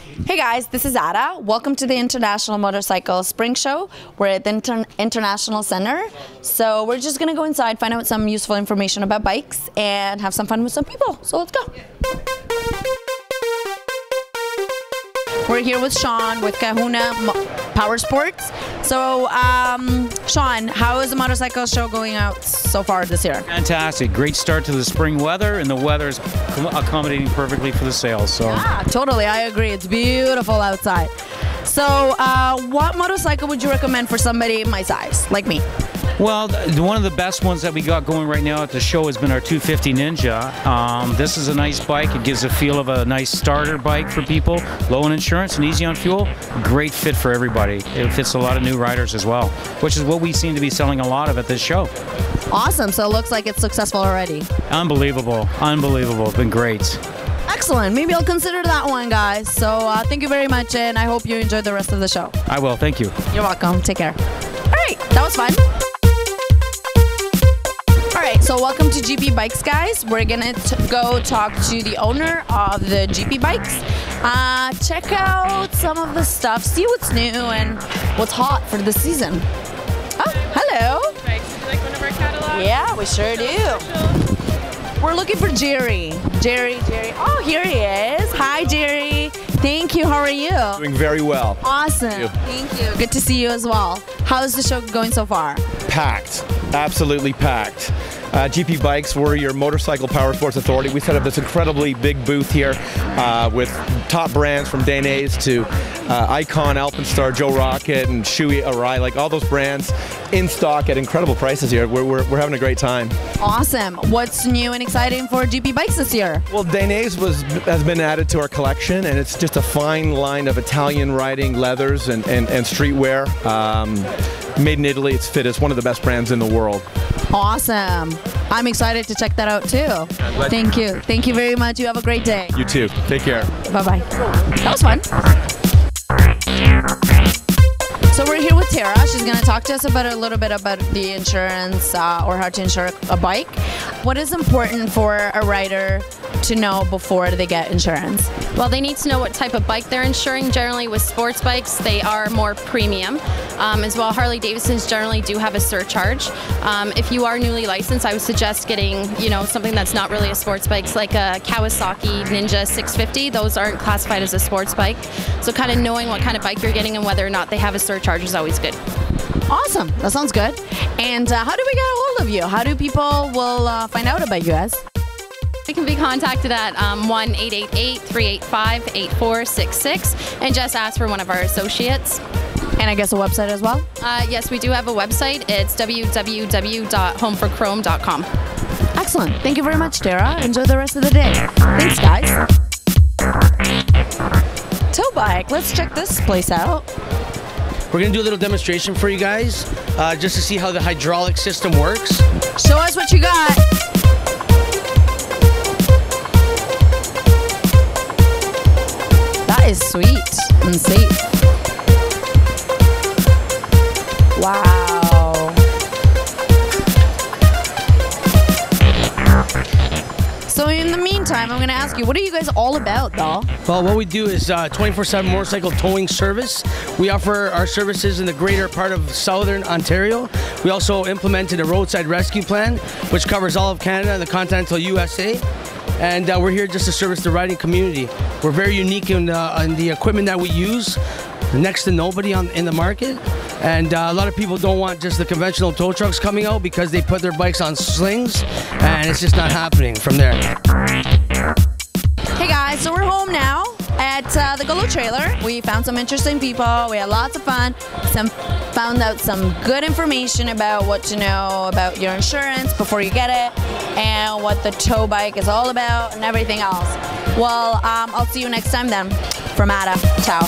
Hey guys, this is Ada. Welcome to the International Motorcycle Spring Show. We're at the International Center. So we're just gonna go inside, find out some useful information about bikes, and have some fun with some people. So let's go. We're here with Sean with Kahuna Power Sports. So, Sean, how is the motorcycle show going out so far this year? Fantastic. Great start to the spring weather, and the weather is accommodating perfectly for the sales. So. Yeah, totally. I agree. It's beautiful outside. So, what motorcycle would you recommend for somebody my size, like me? Well, one of the best ones that we got going right now at the show has been our 250 Ninja. This is a nice bike. It gives a feel of a nice starter bike for people. Low on insurance and easy on fuel. Great fit for everybody. It fits a lot of new riders as well, which is what we seem to be selling a lot of at this show. Awesome. So it looks like it's successful already. Unbelievable. Unbelievable. It's been great. Excellent. Maybe I'll consider that one, guys. So thank you very much, and I hope you enjoyed the rest of the show. I will. Thank you. You're welcome. Take care. All right. That was fun. So welcome to GP Bikes, guys. We're gonna go talk to the owner of the GP Bikes. Check out some of the stuff, see what's new and what's hot for the season. Oh, hello. Bikes. Would you like one of our catalogs? Yeah, we sure do. We're looking for Jerry. Jerry. Oh, here he is. Hi, Jerry. Thank you. How are you? Doing very well. Awesome. Thank you. Good to see you as well. How's the show going so far? Packed. Absolutely packed. GP Bikes, we're your motorcycle power sports authority. We set up this incredibly big booth here with top brands from Dainese to Icon, Alpenstar, Joe Rocket, and Shui Arai, like all those brands in stock at incredible prices here. We're having a great time. Awesome. What's new and exciting for GP Bikes this year? Well, Dainese has been added to our collection, and it's just a fine line of Italian riding leathers and streetwear. Made in Italy, it's fit. It's one of the best brands in the world. Awesome. I'm excited to check that out too. Thank you. Thank you very much. You have a great day. You too. Take care. Bye-bye. That was fun. So we're here with Tara. She's going to talk to us about a little bit about the insurance or how to insure a bike. What is important for a rider to know before they get insurance? Well, they need to know what type of bike they're insuring. Generally with sports bikes, they are more premium. As well, Harley Davidsons generally do have a surcharge. If you are newly licensed, I would suggest getting, something that's not really a sports bike, like a Kawasaki Ninja 650. Those aren't classified as a sports bike. So kind of knowing what kind of bike you're getting and whether or not they have a surcharge is always good. Awesome. That sounds good. And how do we get a hold of you? How do people find out about you guys? We can be contacted at 1-888-385-8466 and just ask for one of our associates. And I guess a website as well? Yes, we do have a website. It's www.homeforchrome.com. Excellent. Thank you very much, Tara. Enjoy the rest of the day. Thanks, guys. Tow bike. Let's check this place out. We're going to do a little demonstration for you guys, just to see how the hydraulic system works. Show us what you got. That is sweet and safe. Wow. So in the meantime, I'm going to ask you, what are you guys all about, though? Well, what we do is 24/7 motorcycle towing service. We offer our services in the greater part of Southern Ontario. We also implemented a roadside rescue plan, which covers all of Canada and the continental USA. And we're here just to service the riding community. We're very unique in the equipment that we use, next to nobody in the market. And a lot of people don't want just the conventional tow trucks coming out because they put their bikes on slings, and it's just not happening from there. Hey guys, so we're home now at the Golo trailer. We found some interesting people. We had lots of fun. Found out some good information about what to know about your insurance before you get it, and what the tow bike is all about, and everything else. Well, I'll see you next time then. From Ada. Ciao.